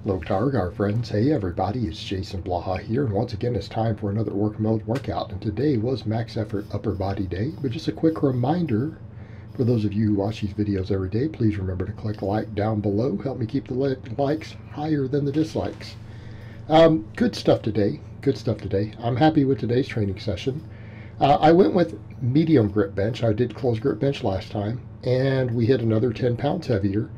Hello Targar friends, hey everybody, it's Jason Blaha here, and once again it's time for another work mode workout, and today was max effort upper body day, but just a quick reminder for those of you who watch these videos every day, please remember to click like down below, help me keep the likes higher than the dislikes. Good stuff today, I'm happy with today's training session. I went with medium grip bench. I did close grip bench last time, and we hit another 10 pounds heavier.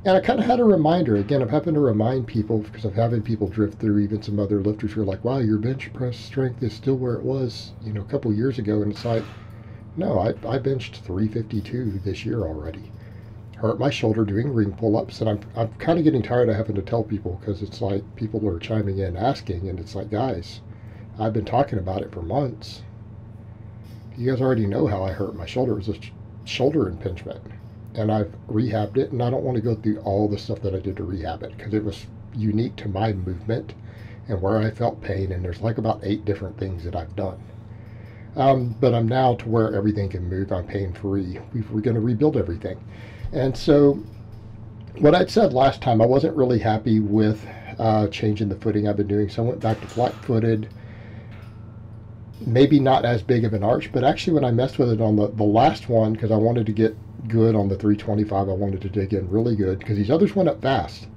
And I kind of had a reminder. Again, I'm having to remind people, because I'm having people drift through, even some other lifters who are like, wow, your bench press strength is still where it was, a couple years ago. And it's like, no, I benched 352 this year already. Hurt my shoulder doing ring pull-ups, and I'm kind of getting tired of having to tell people, because it's like people are chiming in asking, and it's like, guys, I've been talking about it for months. You guys already know how I hurt my shoulder. It was a shoulder impingement. And I've rehabbed it, and I don't want to go through all the stuff that I did to rehab it, because it was unique to my movement and where I felt pain, and there's like about 8 different things that I've done. But I'm now to where everything can move. I'm pain-free. We're going to rebuild everything. And so what I'd said last time, I wasn't really happy with changing the footing I've been doing, so I went back to flat-footed. Maybe not as big of an arch, but actually when I messed with it on the last one, because I wanted to get good on the 325, I wanted to dig in really good, because these others went up fast.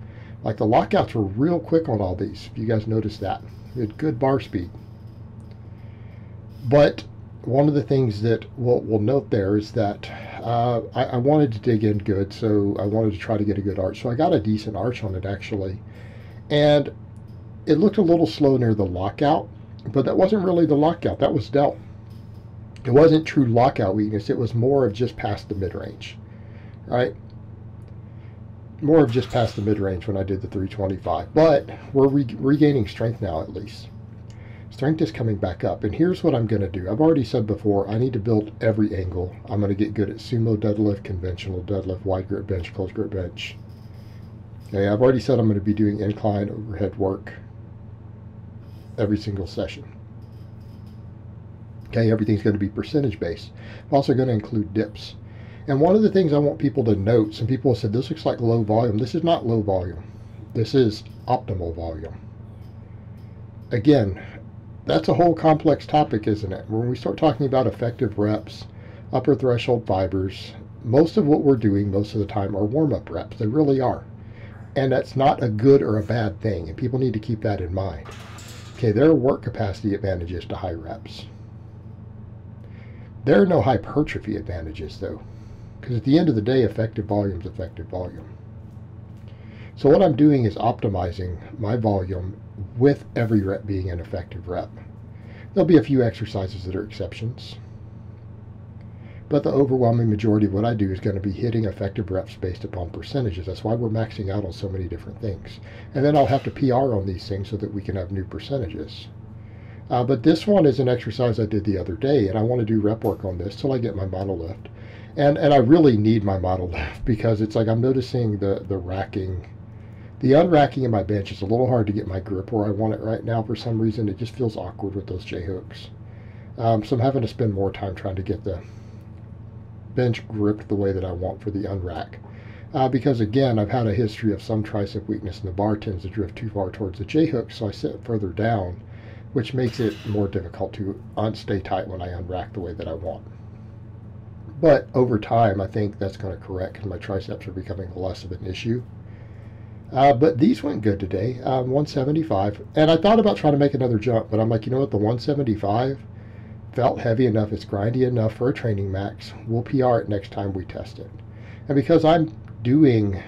Like the lockouts were real quick on all these, if you guys noticed that. We had good bar speed. But one of the things that we'll note there is that I wanted to dig in good, so I wanted to try to get a good arch. So I got a decent arch on it, actually. And it looked a little slow near the lockout, but that wasn't really the lockout. That was delt. It wasn't true lockout weakness. It was more of just past the mid-range, right? More of just past the mid-range when I did the 325. But we're regaining strength now, at least. Strength is coming back up. And here's what I'm going to do. I've already said before, I need to build every angle. I'm going to get good at sumo deadlift, conventional deadlift, wide grip bench, close grip bench. Okay, I've already said I'm going to be doing incline overhead work every single session. Okay, everything's going to be percentage based. I'm also going to include dips. And one of the things I want people to note, some people have said this looks like low volume. This is not low volume. This is optimal volume. Again, that's a whole complex topic, isn't it? When we start talking about effective reps, upper threshold fibers, most of what we're doing most of the time are warm-up reps. They really are. And that's not a good or a bad thing, and people need to keep that in mind. Okay, there are work capacity advantages to high reps. There are no hypertrophy advantages, though, because at the end of the day, effective volume is effective volume. So what I'm doing is optimizing my volume with every rep being an effective rep. There'll be a few exercises that are exceptions, but the overwhelming majority of what I do is going to be hitting effective reps based upon percentages. That's why we're maxing out on so many different things. And then I'll have to PR on these things so that we can have new percentages. But this one is an exercise I did the other day, and I want to do rep work on this till I get my monolift. And I really need my monolift, because it's like I'm noticing the racking. The unracking in my bench is a little hard to get my grip where I want it right now. For some reason, it just feels awkward with those J-hooks. So I'm having to spend more time trying to get the bench gripped the way that I want for the unrack. Because again, I've had a history of some tricep weakness, and the bar tends to drift too far towards the J-hook, so I sit further down, which makes it more difficult to stay tight when I unrack the way that I want. But over time, I think that's going to correct, because my triceps are becoming less of an issue. But these went good today, 175. And I thought about trying to make another jump, but I'm like, you know what, the 175 felt heavy enough, it's grindy enough for a training max. We'll PR it next time we test it. And because I'm doing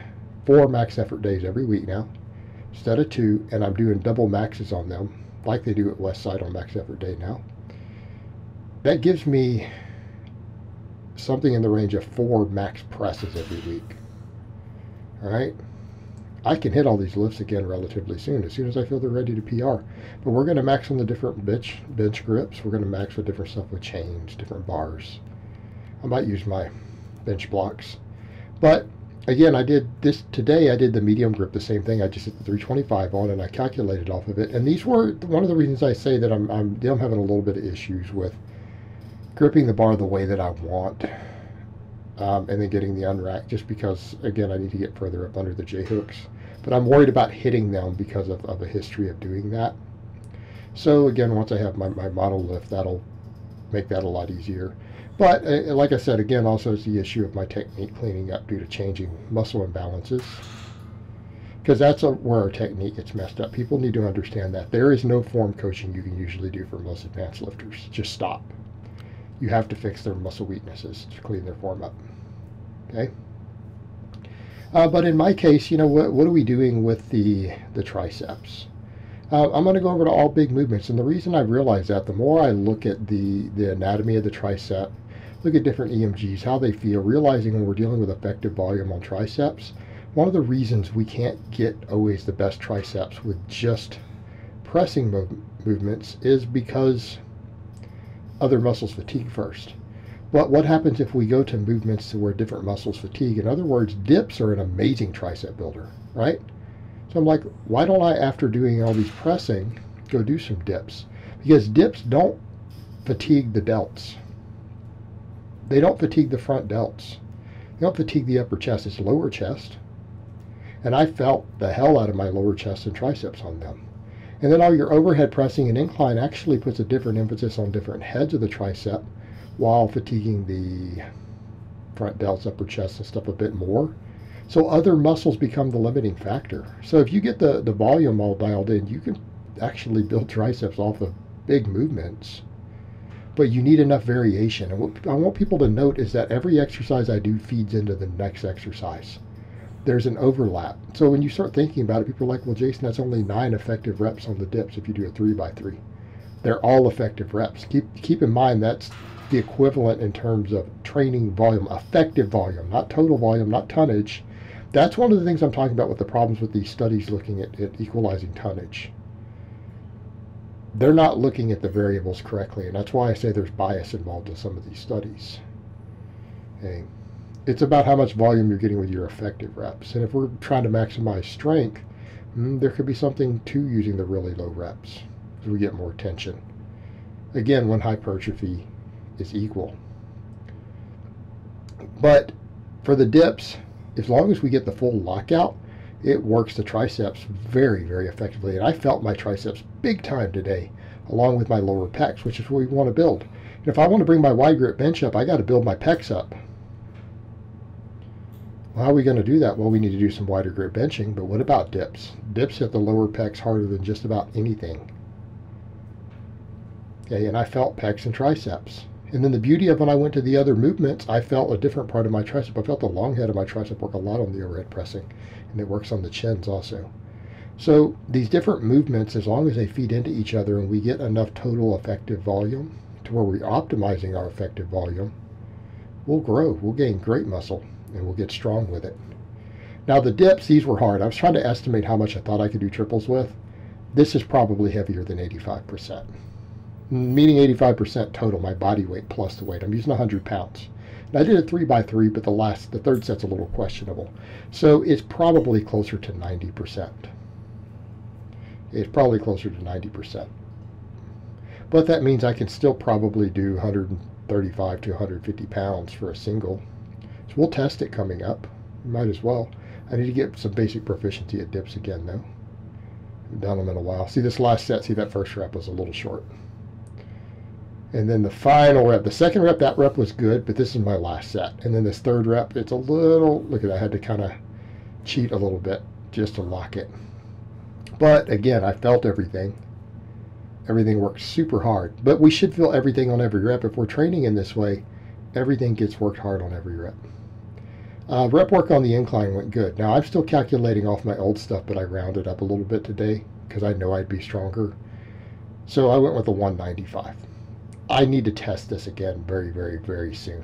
4 max effort days every week now, instead of 2, and I'm doing double maxes on them, like they do at Westside on max effort day now, that gives me something in the range of 4 max presses every week. All right, I can hit all these lifts again relatively soon as I feel they're ready to PR. But we're going to max on the different bench grips. We're going to max with different stuff, with chains, different bars. I might use my bench blocks. But again, I did this today. I did the medium grip, the same thing. I just hit the 325 on, and I calculated off of it. And these were one of the reasons I say that I'm having a little bit of issues with gripping the bar the way that I want. and then getting the unrack, just because, again, I need to get further up under the J-hooks. But I'm worried about hitting them because of a history of doing that. So again, once I have my model lift, that'll make that a lot easier. But like I said, again, also it's the issue of my technique cleaning up due to changing muscle imbalances. Because that's where our technique gets messed up. People need to understand that. There is no form coaching you can usually do for most advanced lifters. Just stop. You have to fix their muscle weaknesses to clean their form up. Okay? But in my case, you know, what are we doing with the triceps? I'm going to go over to all big movements. And the reason I realize that, the more I look at the anatomy of the tricep, look at different EMGs, how they feel, realizing when we're dealing with effective volume on triceps, one of the reasons we can't get always the best triceps with just pressing movements is because other muscles fatigue first. But what happens if we go to movements to where different muscles fatigue? In other words, dips are an amazing tricep builder, right? So I'm like, why don't I, after doing all these pressing, go do some dips? Because dips don't fatigue the delts. They don't fatigue the front delts. They don't fatigue the upper chest. It's lower chest. And I felt the hell out of my lower chest and triceps on them. And then all your overhead pressing and incline actually puts a different emphasis on different heads of the tricep while fatiguing the front delts, upper chest, and stuff a bit more. So other muscles become the limiting factor. So if you get the volume all dialed in, you can actually build triceps off of big movements. But you need enough variation. And what I want people to note is that every exercise I do feeds into the next exercise. There's an overlap. So when you start thinking about it, people are like, well, Jason, that's only 9 effective reps on the dips if you do a 3x3. They're all effective reps. Keep in mind that's the equivalent in terms of training volume, effective volume, not total volume, not tonnage. That's one of the things I'm talking about with the problems with these studies looking at equalizing tonnage. They're not looking at the variables correctly, and that's why I say there's bias involved in some of these studies. Okay. It's about how much volume you're getting with your effective reps. And if we're trying to maximize strength, there could be something to using the really low reps as we get more tension. Again, when hypertrophy is equal. But for the dips, as long as we get the full lockout, it works the triceps very, very effectively. And I felt my triceps big time today, along with my lower pecs, which is what we want to build. And if I want to bring my wide grip bench up, I got to build my pecs up. Well, how are we going to do that? Well, we need to do some wider grip benching, but what about dips? Dips hit the lower pecs harder than just about anything. Okay, and I felt pecs and triceps. And then the beauty of when I went to the other movements, I felt a different part of my tricep. I felt the long head of my tricep work a lot on the overhead pressing, and it works on the chins also. So these different movements, as long as they feed into each other and we get enough total effective volume to where we're optimizing our effective volume, we'll grow. We'll gain great muscle, and we'll get strong with it. Now the dips, these were hard. I was trying to estimate how much I thought I could do triples with. This is probably heavier than 85%. Meaning 85% total, my body weight plus the weight. I'm using 100 pounds. And I did a 3x3, but the third set's a little questionable. So it's probably closer to 90%. It's probably closer to 90%. But that means I can still probably do 135 to 150 pounds for a single. So we'll test it coming up. Might as well. I need to get some basic proficiency at dips again, though. I haven't done them in a while. See, this last set, see, that first rep was a little short. And then the final rep, the second rep, that rep was good, but this is my last set. And then this third rep, it's a little, look at that, I had to kind of cheat a little bit just to lock it. But again, I felt everything. Everything works super hard. But we should feel everything on every rep. If we're training in this way, everything gets worked hard on every rep. Rep work on the incline went good. Now, I'm still calculating off my old stuff, but I rounded up a little bit today because I know I'd be stronger. So I went with a 195. I need to test this again very, very, very soon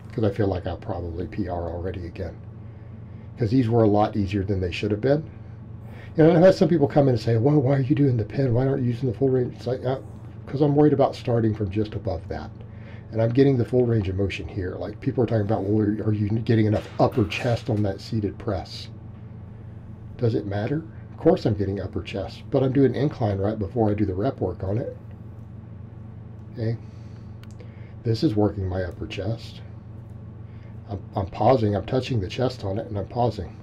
because I feel like I'll probably PR already again because these were a lot easier than they should have been. You know, I've had some people come in and say, well, why are you doing the pin? Why aren't you using the full range? It's like, because I'm worried about starting from just above that. And I'm getting the full range of motion here. Like people are talking about, well, are you getting enough upper chest on that seated press? Does it matter? Of course I'm getting upper chest, but I'm doing incline right before I do the rep work on it. Okay, this is working my upper chest. I'm pausing, I'm touching the chest on it, and I'm pausing.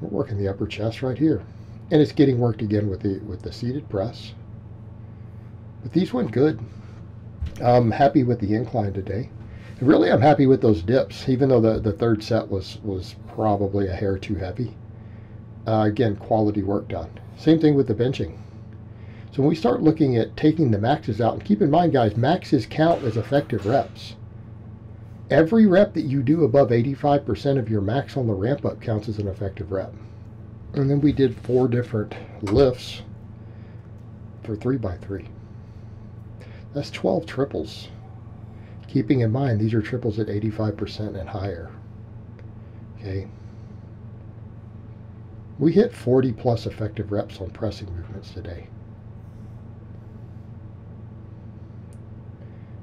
We're working the upper chest right here. And it's getting worked again with the seated press. But these went good. I'm happy with the incline today. And really, I'm happy with those dips, even though the third set was probably a hair too heavy. Again, quality work done. Same thing with the benching. So when we start looking at taking the maxes out, and keep in mind, guys, maxes count as effective reps. Every rep that you do above 85% of your max on the ramp up counts as an effective rep. And then we did 4 different lifts for 3x3. That's 12 triples. Keeping in mind, these are triples at 85% and higher. Okay. We hit 40 plus effective reps on pressing movements today.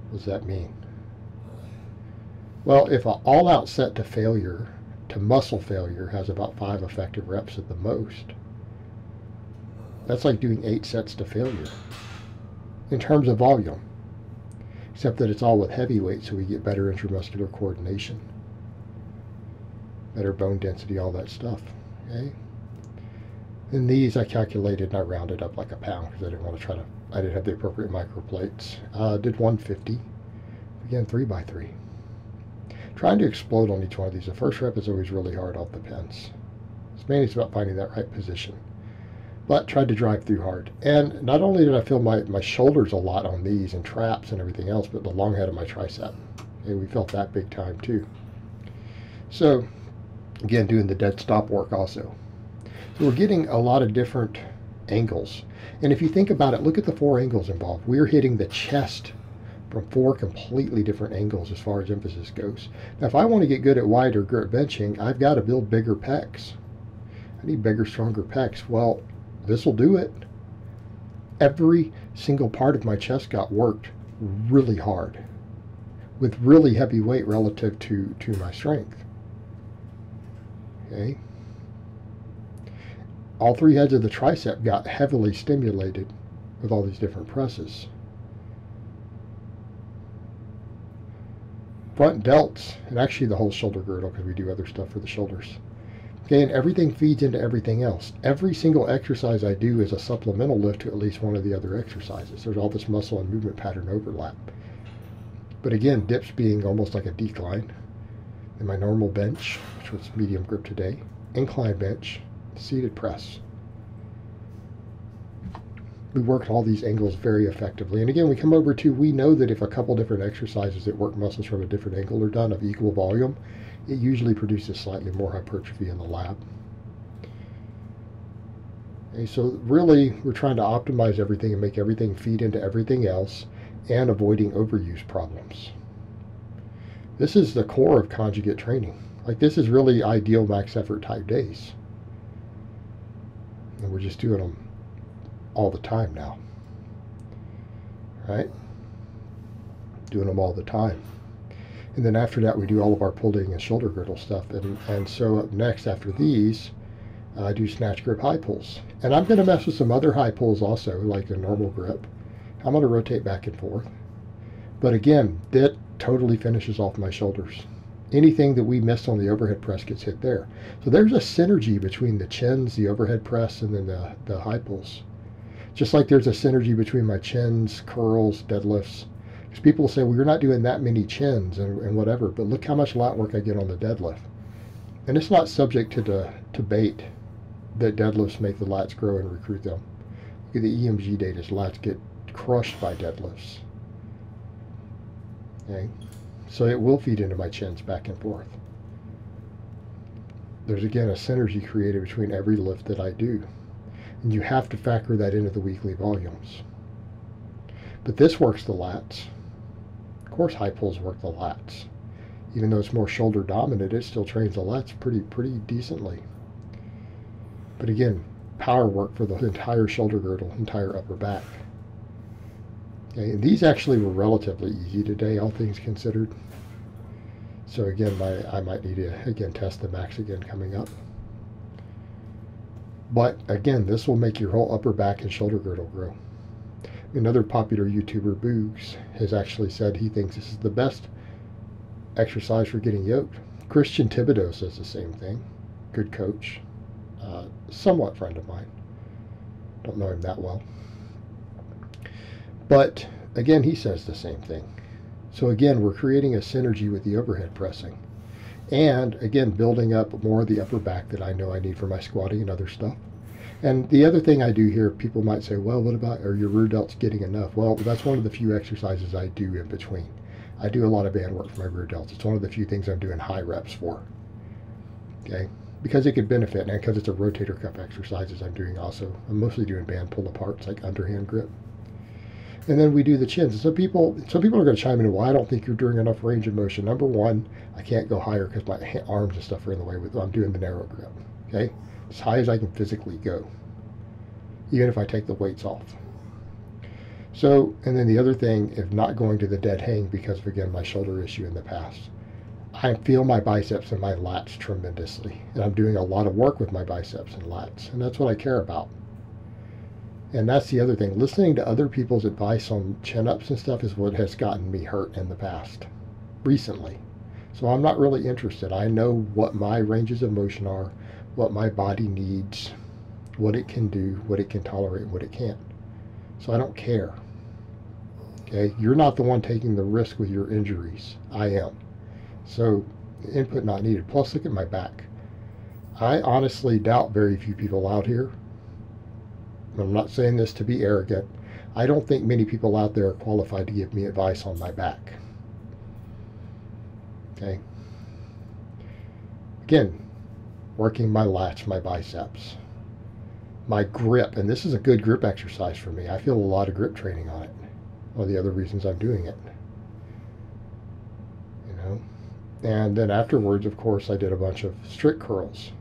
What does that mean? Well, if an all-out set to failure, to muscle failure, has about 5 effective reps at the most, that's like doing 8 sets to failure in terms of volume, except that it's all with heavy weight, so we get better intramuscular coordination, better bone density, all that stuff. Okay. And these I calculated and I rounded up like a pound because I didn't want to I didn't have the appropriate microplates. Did 150. Again, 3x3. Trying to explode on each one of these. The first rep is always really hard off the pins. It's mainly about finding that right position. But tried to drive through hard. And not only did I feel my shoulders a lot on these and traps and everything else, but the long head of my tricep. Okay, we felt that big time too. So, again, doing the dead stop work also. So we're getting a lot of different angles. And if you think about it, look at the 4 angles involved. We're hitting the chest from 4 completely different angles as far as emphasis goes. Now, if I want to get good at wider grip benching, I've got to build bigger pecs. I need bigger, stronger pecs. Well, this will do it. Every single part of my chest got worked really hard with really heavy weight relative to my strength. Okay. All 3 heads of the tricep got heavily stimulated with all these different presses. Front delts, and actually the whole shoulder girdle because we do other stuff for the shoulders. Okay, and everything feeds into everything else. Every single exercise I do is a supplemental lift to at least one of the other exercises. There's all this muscle and movement pattern overlap. But again, dips being almost like a decline. And my normal bench, which was medium grip today, incline bench, seated press. We worked all these angles very effectively. And again, we come over to, we know that if a couple different exercises that work muscles from a different angle are done of equal volume, it usually produces slightly more hypertrophy in the lab. Okay, so really, we're trying to optimize everything and make everything feed into everything else and avoiding overuse problems. This is the core of conjugate training. Like, this is really ideal max effort type days. And we're just doing them all the time now. Right? Doing them all the time. And then after that, we do all of our pulling and shoulder girdle stuff. And so up next, after these, I do snatch grip high pulls. And I'm going to mess with some other high pulls also, like a normal grip. I'm going to rotate back and forth. But again, that totally finishes off my shoulders. Anything that we missed on the overhead press gets hit there. So there's a synergy between the chins, the overhead press, and then the high pulls. Just like there's a synergy between my chins, curls, deadlifts. Because people will say, well, you're not doing that many chins and whatever, but look how much lat work I get on the deadlift. And it's not subject to debate that deadlifts make the lats grow and recruit them. Look at the EMG data, lats get crushed by deadlifts. Okay? So it will feed into my chins back and forth. There's again a synergy created between every lift that I do. And you have to factor that into the weekly volumes. But this works the lats. Of course, high pulls work the lats. Even though it's more shoulder dominant, it still trains the lats pretty decently. But again, power work for the entire shoulder girdle, entire upper back. Okay, and these actually were relatively easy today, all things considered. So again, I might need to again test the max again coming up. But again, this will make your whole upper back and shoulder girdle grow. Another popular YouTuber, Boogs, has actually said he thinks this is the best exercise for getting yoked. Christian Thibodeau says the same thing. Good coach. somewhat friend of mine. Don't know him that well. But again, he says the same thing. So again, we're creating a synergy with the overhead pressing. And again, building up more of the upper back that I know I need for my squatting and other stuff. And the other thing I do here, people might say, well, what about, are your rear delts getting enough? Well, that's one of the few exercises I do in between. I do a lot of band work for my rear delts. It's one of the few things I'm doing high reps for. Okay? Because it could benefit, and because it's a rotator cuff exercises I'm doing also. I'm mostly doing band pull aparts, like underhand grip. And then we do the chins. And some people are going to chime in, well, I don't think you're doing enough range of motion. Number one, I can't go higher because my arms and stuff are in the way. I'm doing the narrow grip. Okay? As high as I can physically go, even if I take the weights off. So, and then the other thing is not going to the dead hang because of, again, my shoulder issue in the past. I feel my biceps and my lats tremendously. And I'm doing a lot of work with my biceps and lats. And that's what I care about. And that's the other thing. Listening to other people's advice on chin-ups and stuff is what has gotten me hurt in the past, recently. So I'm not really interested. I know what my ranges of motion are, what my body needs, what it can do, what it can tolerate, and what it can't. So I don't care. Okay? You're not the one taking the risk with your injuries. I am. So input not needed. Plus, look at my back. I honestly doubt very few people out here. I'm not saying this to be arrogant. I don't think many people out there are qualified to give me advice on my back. Okay? Again, working my lats, my biceps, my grip, and this is a good grip exercise for me. I feel a lot of grip training on it. One of the other reasons I'm doing it. You know? And then afterwards, of course, I did a bunch of strict curls.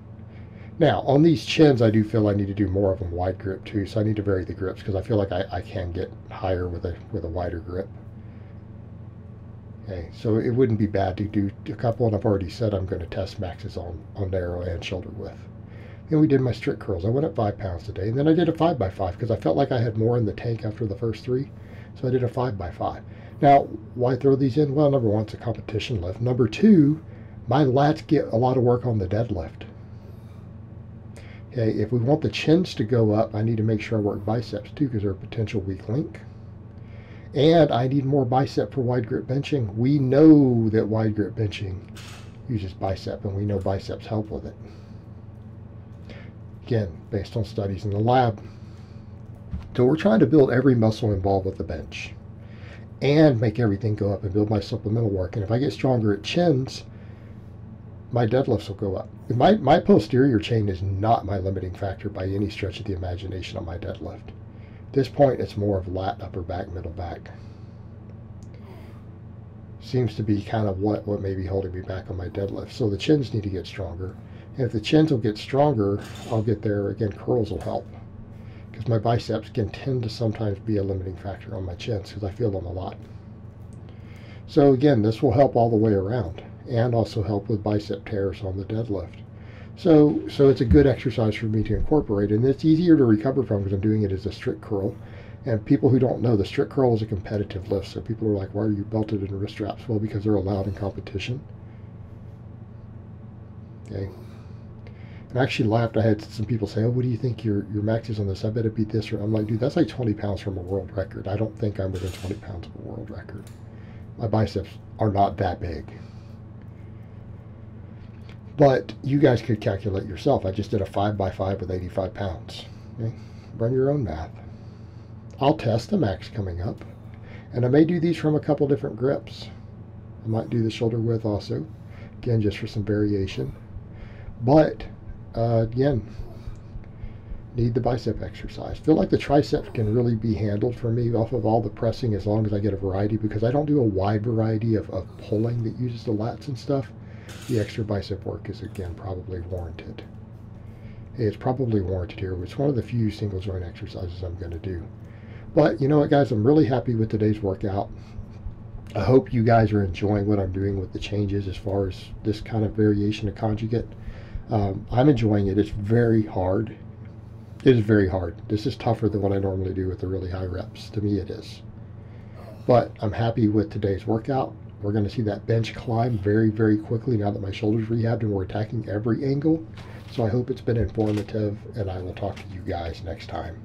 Now, on these chins, I do feel I need to do more of them wide grip too, so I need to vary the grips because I feel like I can get higher with a wider grip. Okay, so it wouldn't be bad to do a couple, and I've already said I'm going to test maxes on narrow and shoulder width. Then we did my strict curls. I went up 5 pounds today, and then I did a 5x5 because I felt like I had more in the tank after the first 3, so I did a 5x5. Now, why throw these in? Well, number one, it's a competition lift. Number two, my lats get a lot of work on the deadlift. Okay, if we want the chins to go up, I need to make sure I work biceps too because they're a potential weak link. And I need more bicep for wide grip benching. We know that wide grip benching uses bicep, and we know biceps help with it. Again, based on studies in the lab. So we're trying to build every muscle involved with the bench and make everything go up and build my supplemental work. And if I get stronger at chins, my deadlifts will go up. My posterior chain is not my limiting factor by any stretch of the imagination on my deadlift. At this point, it's more of lat, upper back, middle back. Seems to be kind of what may be holding me back on my deadlift. So the chins need to get stronger. And if the chins will get stronger, I'll get there. Again, curls will help. Because my biceps can tend to sometimes be a limiting factor on my chins because I feel them a lot. So again, this will help all the way around and also help with bicep tears on the deadlift. So it's a good exercise for me to incorporate, and it's easier to recover from because I'm doing it as a strict curl. And people who don't know, the strict curl is a competitive lift, so people are like, why are you belted in wrist straps? Well, because they're allowed in competition. Okay. And I actually laughed. I had some people say, oh, what do you think your max is on this? I bet it beat this. Or I'm like, dude, that's like 20 pounds from a world record. I don't think I'm within 20 pounds of a world record. My biceps are not that big. But you guys could calculate yourself. I just did a 5x5 with 85 pounds. Okay? Run your own math. I'll test the max coming up. And I may do these from a couple different grips. I might do the shoulder width also. Again, just for some variation. But, again, need the bicep exercise. Feel like the triceps can really be handled for me off of all the pressing as long as I get a variety, because I don't do a wide variety of pulling that uses the lats and stuff. The extra bicep work is, again, probably warranted. It's probably warranted here. It's one of the few single joint exercises I'm going to do. But you know what, guys? I'm really happy with today's workout. I hope you guys are enjoying what I'm doing with the changes as far as this kind of variation of conjugate. I'm enjoying it. It's very hard. It is very hard. This is tougher than what I normally do with the really high reps. To me, it is. But I'm happy with today's workout. We're going to see that bench climb very, very quickly now that my shoulder's rehabbed and we're attacking every angle. So I hope it's been informative, and I will talk to you guys next time.